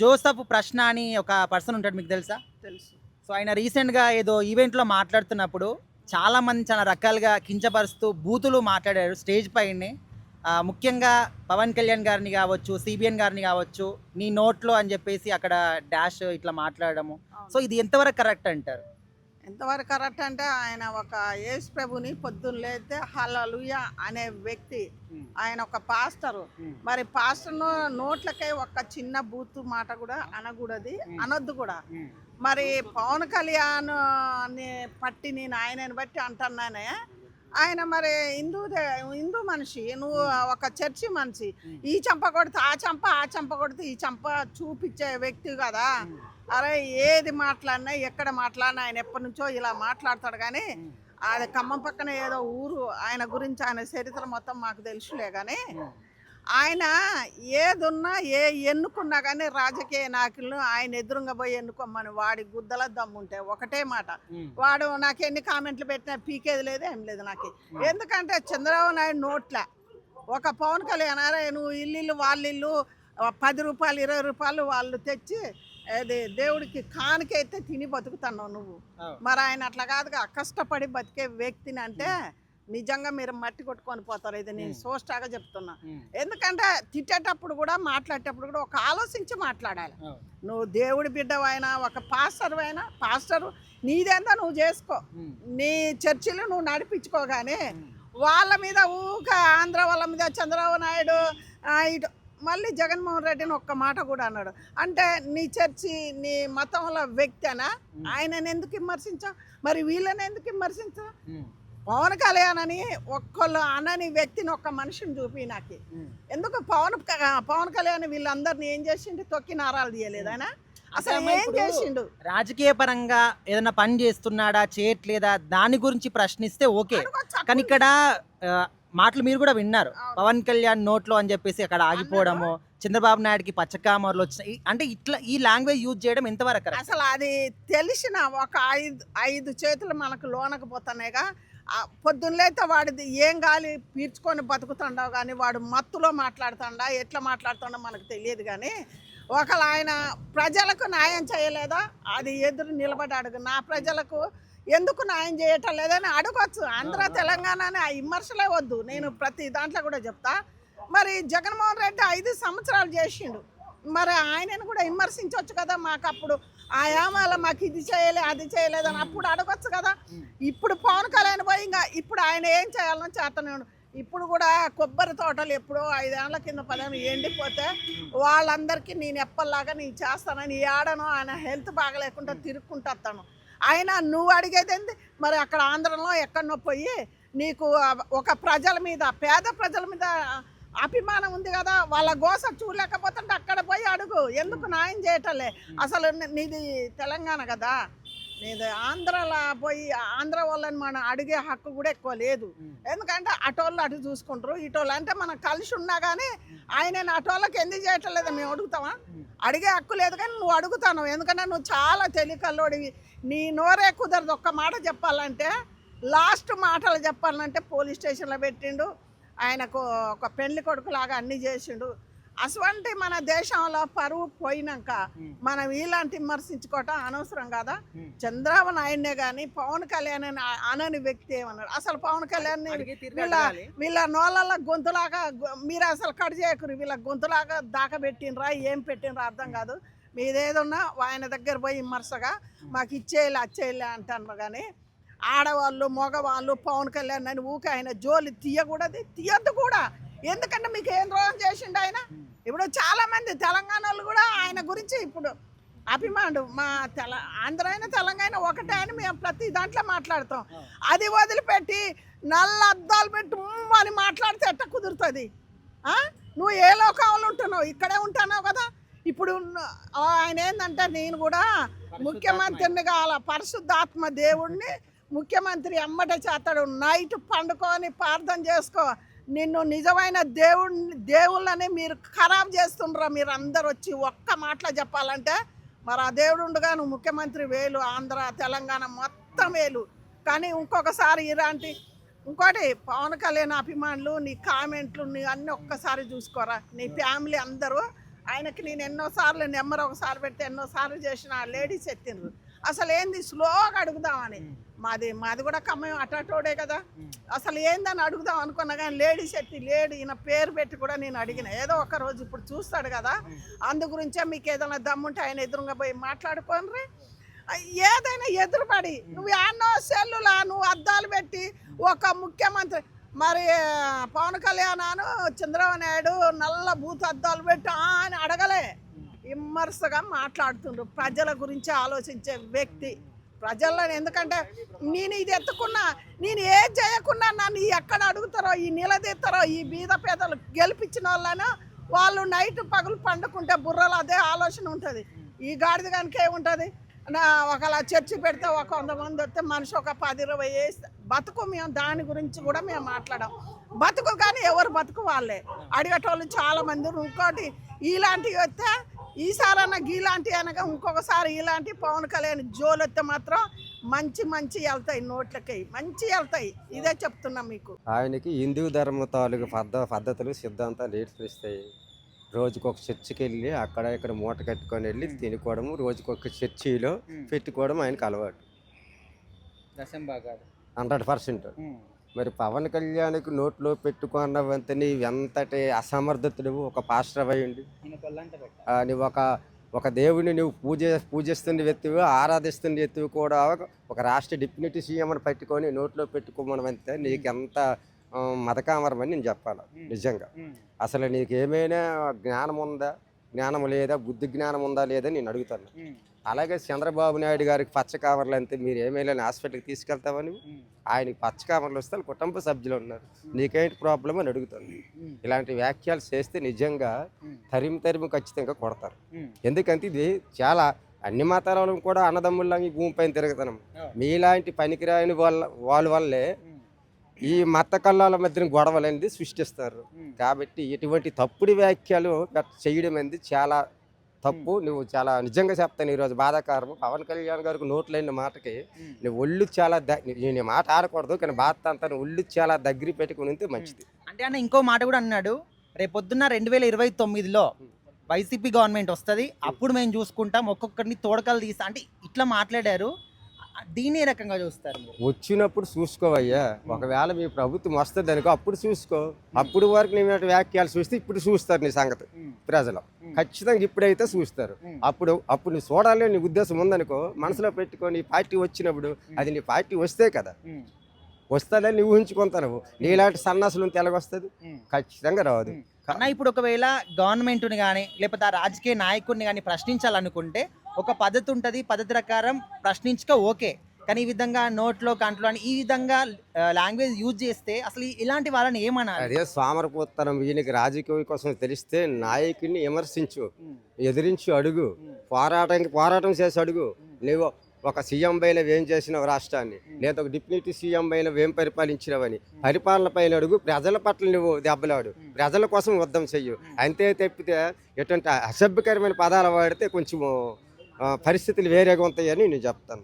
Joseph ప్రశ్న అని ఒక పర్సన్ ఉంటాడు, మీకు తెలుసా? తెలుసు. సో ఆయన రీసెంట్గా ఏదో ఈవెంట్లో మాట్లాడుతున్నప్పుడు చాలా మంది చాలా రకాలుగా కించపరుస్తూ బూతులు మాట్లాడారు స్టేజ్ పైనే. ముఖ్యంగా పవన్ కళ్యాణ్ గారిని కావచ్చు, సిబిఎన్ గారిని కావచ్చు, నీ నోట్లో అని చెప్పేసి అక్కడ డాష్ ఇట్లా మాట్లాడము. సో ఇది ఎంతవరకు కరెక్ట్ అంటారు? ఎంతవరకు కరెక్ట్ అంటే ఆయన ఒక యేసు ప్రభుని పొద్దున్న లేస్తే హల్లెలూయా అనే వ్యక్తి. ఆయన ఒక పాస్టరు. మరి పాస్టర్ నోట్లకై ఒక చిన్న బూతు మాట కూడా అనకూడదు, అనొద్దు కూడా. మరి పవన్ కళ్యాణ్ అని పట్టి నేను ఆయనని బట్టి అంటున్నానే, ఆయన మరి హిందూ మనిషి, నువ్వు ఒక చర్చి మనిషి. ఈ చెంప కొడితే ఆ చెంప, ఆ చెంప కొడితే ఈ చెంప చూపించే వ్యక్తి కదా. అరే ఏది మాట్లాడినా ఎక్కడ మాట్లాడినా ఆయన ఎప్పటి నుంచో ఇలా మాట్లాడతాడు. కానీ అది ఖమ్మం పక్కన ఏదో ఊరు, ఆయన గురించి ఆయన చరిత్ర మొత్తం మాకు తెలుసులే. కానీ ఆయన ఏదున్నా ఎన్నుకున్నా కానీ రాజకీయ నాయకులను ఆయన ఎదురుగా పోయి ఎన్నుకోమని వాడి గుద్దల దమ్ముంటే ఒకటే మాట, వాడు నాకు ఎన్ని కామెంట్లు పెట్టినా పీకేది లేదు, ఏం లేదు నాకు. ఎందుకంటే చంద్రబాబు నాయుడు నోట్ల ఒక పవన్ కళ్యాణ్ అరే నువ్వు ఇల్లు వాళ్ళిల్లు 10 రూపాయలు 20 రూపాయలు వాళ్ళు తెచ్చి అది దేవుడికి కానికైతే తిని బతుకుతున్నావు నువ్వు. మరి ఆయన అట్లా కాదుగా, కష్టపడి బతికే వ్యక్తిని అంటే నిజంగా మీరు మట్టి కొట్టుకొని పోతారు. ఇది నేను సోస్టాగా చెప్తున్నా. ఎందుకంటే తిట్టేటప్పుడు కూడా మాట్లాడేటప్పుడు కూడా ఒక ఆలోచించి మాట్లాడాలి. నువ్వు దేవుడి బిడ్డవైనా ఒక పాస్టరు నీదేందో నువ్వు చేసుకో, నీ చర్చిలు నువ్వు నడిపించుకోగానే వాళ్ళ మీద ఆంధ్ర వాళ్ళ మీద చంద్రబాబు నాయుడు ఇటు మళ్ళీ జగన్మోహన్ రెడ్డిని ఒక్క మాట కూడా అన్నాడు. అంటే నీ చర్చి నీ మతంలో వ్యక్తి అనా, ఆయనని ఎందుకు విమర్శించావు? మరి వీళ్ళని ఎందుకు విమర్శించావు? పవన్ కళ్యాణ్ అని ఒక్కళ్ళు అనని వ్యక్తిని ఒక్క మనిషిని చూపి నాకు. ఎందుకు పవన్ కళ్యాణ్ వీళ్ళందరినీ ఏం చేసిండు? తొక్కి నారాలు తీయలేదు ఆయన. అసలు ఏం చేసిండు? రాజకీయ పరంగా ఏదైనా పని చేస్తున్నాడా చేయట్లేదా దాని గురించి ప్రశ్నిస్తే ఓకే, కానీ ఇక్కడ మాటలు మీరు కూడా విన్నారు, పవన్ కళ్యాణ్ నోట్లో అని చెప్పేసి అక్కడ ఆగిపోవడము, చంద్రబాబు నాయుడుకి పచ్చకామర్లు వచ్చినాయి అంటే ఇట్లా ఈ లాంగ్వేజ్ యూజ్ చేయడం ఎంతవరకు? అసలు అది తెలిసిన ఒక 5 చేతులు మనకు లోనకపోతున్నాయిగా. పొద్దున్నైతే వాడిది ఏం గాలి పీల్చుకొని బతుకుతుండవు, కానీ వాడు మత్తులో మాట్లాడుతుండా ఎట్లా మాట్లాడుతుండో మనకు తెలియదు. కానీ ఒకళ్ళు ఆయన ప్రజలకు న్యాయం చేయలేదా అది ఎదురు నిలబడి అడుగు, నా ప్రజలకు ఎందుకు న్యాయం చేయటం లేదని అడగచ్చు. ఆంధ్ర తెలంగాణ అని ఆ విమర్శలే వద్దు, నేను ప్రతి దాంట్లో కూడా చెప్తా. మరి జగన్మోహన్ రెడ్డి 5 సంవత్సరాలు చేసిండు, మరి ఆయనను కూడా విమర్శించవచ్చు కదా. మాకు అప్పుడు ఆయామాల మాకు ఇది చేయలే అది చేయలేదని అప్పుడు అడగచ్చు కదా. ఇప్పుడు పవన్ కళ్యాణ్ పోయి ఇంకా ఇప్పుడు ఆయన ఏం చేయాలని చేస్తున్నాడు. ఇప్పుడు కూడా కొబ్బరి తోటలు ఎప్పుడో 5 ఏళ్ల కింద 10 ఏళ్ళు ఎండిపోతే వాళ్ళందరికీ నేను ఎప్పటిలాగా నేను చేస్తానని ఏడనో ఆయన హెల్త్ బాగలేకుండా తిరుక్కుంటాను. ఆయన నువ్వు అడిగేది ఏంది? మరి అక్కడ ఆంధ్రలో ఎక్కడనో పోయి నీకు ఒక ప్రజల మీద, పేద ప్రజల మీద అభిమానం ఉంది కదా, వాళ్ళ గోస చూడలేకపోతుంటే అక్కడ పోయి అడుగు, ఎందుకు న్యాయం చేయటలే? అసలు నీది తెలంగాణ కదా, నీది ఆంధ్రలో పోయి ఆంధ్ర వాళ్ళని మనం అడిగే హక్కు కూడా ఎక్కువ లేదు. ఎందుకంటే అటోళ్ళు అటు చూసుకుంటారు, ఇటోళ్ళు అంటే మనం కలిసి ఉన్నా కానీ ఆయన అటోళ్ళకి ఎందుకు చేయటం లేదా మేము అడుగుతామా? అడిగే హక్కు లేదు, కానీ నువ్వు అడుగుతాను. ఎందుకంటే నువ్వు చాలా తెలికల్లోడివి, నీ నోరే కుదరదు. ఒక్క మాట చెప్పాలంటే, లాస్ట్ మాటలు చెప్పాలంటే పోలీస్ స్టేషన్లో పెట్టిండు, ఆయనకు ఒక పెళ్లి కొడుకులాగా అన్నీ చేసిండు. అటువంటి మన దేశంలో పరువు పోయినాక మనం ఇలాంటి విమర్శించుకోవటం అనవసరం కదా. చంద్రబాబు నాయుడునే కానీ పవన్ కళ్యాణ్ అనని వ్యక్తి ఏమన్నాడు? అసలు పవన్ కళ్యాణ్ వీళ్ళ నోళ్ళ గొంతులాగా మీరు అసలు కట్ చేయకురు, వీళ్ళ గొంతులాగా దాకా పెట్టినరా ఏం పెట్టినరా అర్థం కాదు. మీదేదన్నా ఆయన దగ్గర పోయి విమర్శగా మాకు ఇచ్చేయాలి అచ్చేయాలి అంటారు. కానీ ఆడవాళ్ళు మగవాళ్ళు పవన్ కళ్యాణ్ అని ఊకే ఆయన జోలి తీయద్దు కూడా. ఎందుకంటే మీకు ఏం ద్రోహం చేసిండు ఆయన? ఇప్పుడు చాలామంది తెలంగాణ వాళ్ళు కూడా ఆయన గురించి ఇప్పుడు అభిమానుడు. మా ఆంధ్ర అయినా తెలంగాణ ఒకటే అని మేము ప్రతి దాంట్లో మాట్లాడతాం. అది వదిలిపెట్టి నల్ల అద్దాలు పెట్టి అని మాట్లాడితే ఎట్ట కుదురుతుంది? నువ్వు ఏ లోకంలో ఉంటున్నావు? ఇక్కడే ఉంటున్నావు కదా. ఇప్పుడు ఆయన ఏంటంటే, నేను కూడా ముఖ్యమంత్రిని కావాల, పరిశుద్ధాత్మ దేవుడిని ముఖ్యమంత్రి ఎమ్మట చేస్తాడు. నైట్ పండుకొని ప్రార్థన చేసుకో, నిన్ను నిజమైన దేవుళ్ళని మీరు ఖరాబ్ చేస్తుండ్రా మీరు అందరు వచ్చి ఒక్క మాటలో చెప్పాలంటే. మరి ఆ దేవుడు ఉండగా నువ్వు ముఖ్యమంత్రి వేలు, ఆంధ్ర తెలంగాణ మొత్తం వేలు. కానీ ఇంకొకసారి ఇంకోటి పవన్ కళ్యాణ్ అభిమానులు నీ కామెంట్లు నీ అన్నీ ఒక్కసారి చూసుకోరా. నీ ఫ్యామిలీ అందరూ ఆయనకి నేను ఎన్నోసార్లు నెంబర్ ఒకసారి పెడితే ఎన్నోసార్లు చేసిన లేడీస్ ఎత్తిండ్రు. అసలు ఏంది స్లోగా అడుగుదామని, మాది కూడా ఖమ్మం అటాటోడే కదా, అసలు ఏందని అడుగుదాం అనుకున్నా కానీ లేడీస్ ఎత్తి లేడు. ఈయన పేరు పెట్టి కూడా నేను అడిగిన, ఏదో ఒక రోజు ఇప్పుడు చూస్తాడు కదా, అందు గురించే మీకు ఏదైనా దమ్ముంటే ఆయన ఎదురుగా పోయి మాట్లాడుకోనరి. ఏదైనా ఎదురుపడి నువ్వు ఎన్నో సెల్లులా నువ్వు అద్దాలు పెట్టి ఒక ముఖ్యమంత్రి మరి పవన్ కళ్యాణ్ చంద్రబాబు నాయుడు నల్ల బూత్ అద్దాలు పెట్టి అని అడగలే, విమర్శగా మాట్లాడుతుండ్రు. ప్రజల గురించి ఆలోచించే వ్యక్తి ప్రజల్లో. ఎందుకంటే నేను ఇది ఎత్తుకున్నా, నేను ఏం చేయకున్నా నన్ను ఎక్కడ అడుగుతారో, ఈ నిలదీస్తారో, ఈ బీద పేదలు గెలిపించిన వాళ్ళను వాళ్ళు నైట్ పగులు పండుకుంటే బుర్రలు అదే ఆలోచన ఉంటుంది. ఈ గాడిద కనుక ఏముంటుంది, ఒకలా చర్చి పెడితే ఒక 100 మంది వస్తే మనిషి ఒక 10-20 వేస్తే బతుకు. మేము దాని గురించి కూడా మేము మాట్లాడాం. బతుకు కానీ ఎవరు బతుకు వాళ్ళే అడిగేటోళ్ళు చాలా మంది. ఇంకోటి ఇలాంటివి వస్తే ఈసారన్నా గీలాంటివి అనగా ఇంకొకసారి ఇలాంటి పవన్ కళ్యాణ్ జోలు వస్తే మాత్రం మంచి వెళ్తాయి, నోట్లకి మంచి వెళ్తాయి. ఇదే చెప్తున్నా మీకు. ఆయనకి హిందూ ధర్మ తాలూకు పద్ధతులు సిద్ధాంతాలు నేర్పిస్తాయి. రోజుకొక చర్చికి వెళ్ళి అక్కడ ఇక్కడ మూట కట్టుకొని వెళ్ళి తినుకోవడము, రోజుకొక చర్చిలో పెట్టుకోవడం ఆయనకు అలవాటు 100%. మరి పవన్ కళ్యాణ్కి నోట్లో పెట్టుకున్నవంత నీవు ఎంతటి అసమర్థతుడు, ఒక పాస్టర్ అయ్యండి, నువ్వు ఒక దేవుడిని నువ్వు పూజిస్తున్న వ్యక్తివి, ఆరాధిస్తున్న వ్యక్తివి కూడా ఒక రాష్ట్ర డిప్యూటీ సీఎం అని పెట్టుకొని నోట్లో పెట్టుకోమనంతే నీకెంత మతకామరం అని నేను చెప్పాలి. నిజంగా అసలు నీకు ఏమైనా జ్ఞానం ఉందా, జ్ఞానం లేదా, బుద్ధి జ్ఞానం ఉందా లేదా నేను అడుగుతాను. అలాగే చంద్రబాబు నాయుడు గారికి పచ్చ కావర్లు అంతే, మీరు ఏమైనా హాస్పిటల్కి తీసుకెళ్తావని, ఆయనకి పచ్చ కావర్లు వస్తే కుటుంబ సభ్యులు ఉన్నారు, నీకేంటి ప్రాబ్లం అని అడుగుతాను. ఇలాంటి వ్యాఖ్యలు చేస్తే నిజంగా తరిమి ఖచ్చితంగా కొడతారు. ఎందుకంటే ఇది చాలా అన్ని మతాలను కూడా అన్నదమ్ముల్లా ఈ భూమిపైన తిరుగుతున్నాం. మీలాంటి పనికిరాని వాళ్ళ వల్లే ఈ మత కళ్ళాల మధ్యన గొడవలు అనేది సృష్టిస్తారు. కాబట్టి ఇటువంటి తప్పుడు వ్యాఖ్యలు చేయడం అనేది చాలా తప్పు. నువ్వు చాలా నిజంగా చెప్తాను, ఈరోజు బాధాకరం. పవన్ కళ్యాణ్ గారికి నోట్లైన మాటకి నువ్వు ఒళ్ళు చాలా నేను మాట ఆడకూడదు, కానీ బాధ అంతా ఒళ్ళు చాలా దగ్గర పెట్టుకుని ఉంటే మంచిది. అంటే అన్న ఇంకో మాట కూడా అన్నాడు, రేపొద్దున్న 2029లో వైసీపీ గవర్నమెంట్ వస్తుంది, అప్పుడు మేము చూసుకుంటాం, ఒక్కొక్కరిని తోడకలు తీస్తా అంటే ఇట్లా మాట్లాడారు. దీని ఏ రకంగా చూస్తారు మీరు? వచ్చినప్పుడు చూసుకోవయ్యా, ఒకవేళ మీ ప్రభుత్వం వస్తుంది అనుకో అప్పుడు చూసుకో. అప్పుడు వరకు నీ వ్యాఖ్యలు చూస్తే ఇప్పుడు చూస్తారు నీ సంగతి ప్రజలు. ఖచ్చితంగా ఇప్పుడైతే చూస్తారు. అప్పుడు నువ్వు చూడాలి నీ ఉద్దేశం ఉందనుకో, మనసులో పెట్టుకొని పార్టీ వచ్చినప్పుడు అది నీ పార్టీ వస్తే కదా వస్తుందని నువ్వు ఊహించుకుంటావు. నీలాంటి సన్నాసులు తెలగొస్తుంది, ఖచ్చితంగా రాదు. అన్న ఇప్పుడు ఒకవేళ గవర్నమెంట్ని కానీ లేకపోతే ఆ రాజకీయ నాయకుడిని కానీ ప్రశ్నించాలనుకుంటే ఒక పద్ధతి ఉంటుంది, పద్ధతి ప్రకారం ప్రశ్నించుకో ఓకే, కానీ ఈ విధంగా నోట్లో కంట్లో అని ఈ విధంగా లాంగ్వేజ్ యూజ్ చేస్తే అసలు ఇలాంటి వాళ్ళని ఏమన్నారు? అదే సోమరపోతనం. ఈయనకి రాజకీయం కోసం తెలిస్తే నాయకుడిని విమర్శించు, ఎదిరించి అడుగు, పోరాటం చేసి అడుగు. నువ్వు ఒక సీఎం పైన ఏం చేసినావు రాష్ట్రాన్ని, లేదా ఒక డిప్యూటీ సీఎం పైన ఏం పరిపాలించినవని పరిపాలన పైన అడుగు. ప్రజల పట్ల నువ్వు దెబ్బలాడు, ప్రజల కోసం యుద్ధం చెయ్యు. అంతే తప్పితే ఎటువంటి అసభ్యకరమైన పదాలు వాడితే కొంచెం పరిస్థితులు వేరేగా ఉంటాయని నేను చెప్తాను.